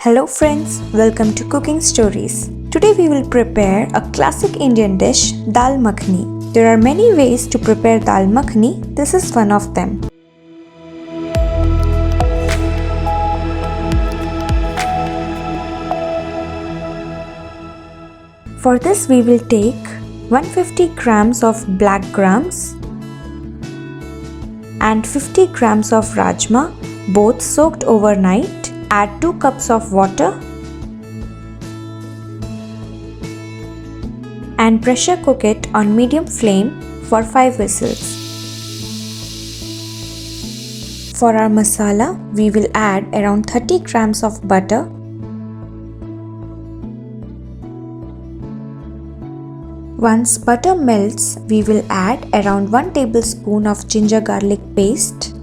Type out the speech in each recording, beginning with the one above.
Hello friends, welcome to Cooking Stories. Today we will prepare a classic Indian dish, Dal Makhani. There are many ways to prepare Dal Makhani. This is one of them. For this we will take 150 grams of black grams and 50 grams of Rajma, both soaked overnight. Add 2 cups of water and pressure cook it on medium flame for 5 whistles. For our masala, we will add around 30 grams of butter, once butter melts, we will add around 1 tablespoon of ginger garlic paste.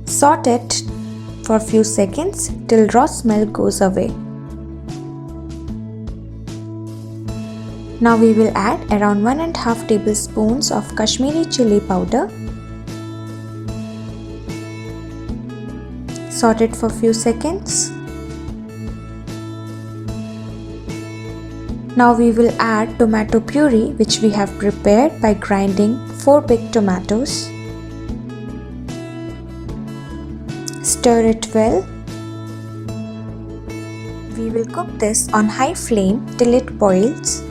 Saute it for a few seconds till raw smell goes away. Now we will add around 1.5 tablespoons of Kashmiri chilli powder. Saute it for a few seconds. Now we will add tomato puree, which we have prepared by grinding 4 big tomatoes. Stir it well. We will cook this on high flame till it boils.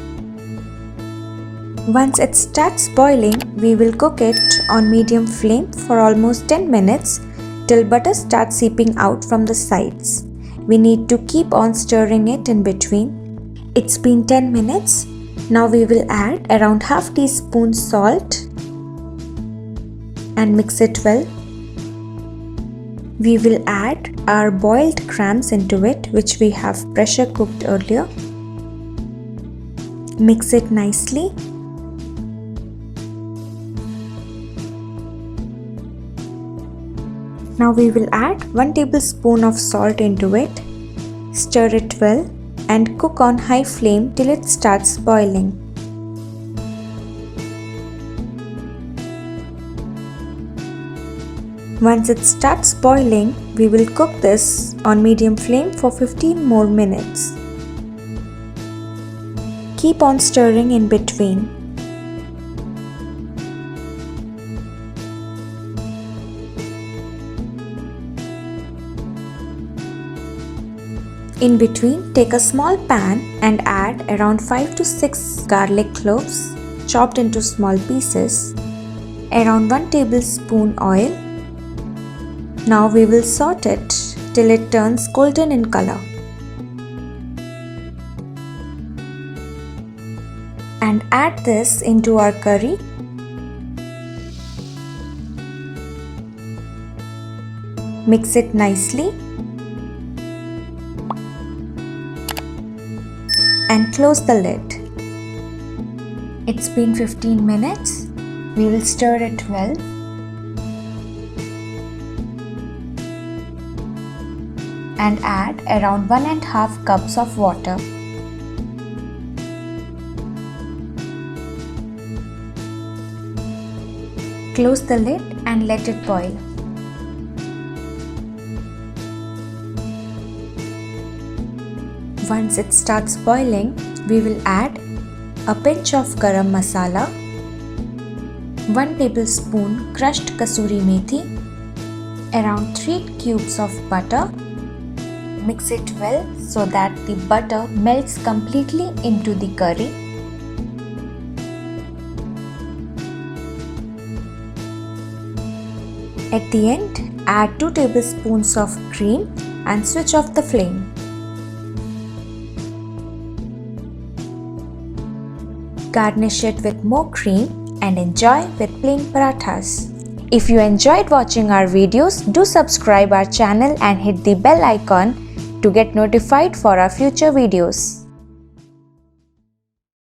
Once it starts boiling, we will cook it on medium flame for almost 10 minutes till butter starts seeping out from the sides. We need to keep on stirring it in between. It's been 10 minutes. Now we will add around half teaspoon salt and mix it well. We will add our boiled clams into it, which we have pressure cooked earlier. Mix it nicely. Now we will add 1 tablespoon of salt into it. Stir it well and cook on high flame till it starts boiling. Once it starts boiling, we will cook this on medium flame for 15 more minutes. Keep on stirring in between. In between, take a small pan and add around 5 to 6 garlic cloves chopped into small pieces, around 1 tablespoon oil. Now we will saute it till it turns golden in color. And add this into our curry. Mix it nicely. And close the lid. It's been 15 minutes. We will stir it well. And add around 1.5 cups of water. Close the lid and let it boil. Once it starts boiling, we will add a pinch of Garam Masala, 1 tablespoon crushed Kasuri Methi, around 3 cubes of butter. Mix it well so that the butter melts completely into the curry. At the end, add 2 tablespoons of cream and switch off the flame. Garnish it with more cream and enjoy with plain parathas. If you enjoyed watching our videos, do subscribe our channel and hit the bell icon to get notified for our future videos.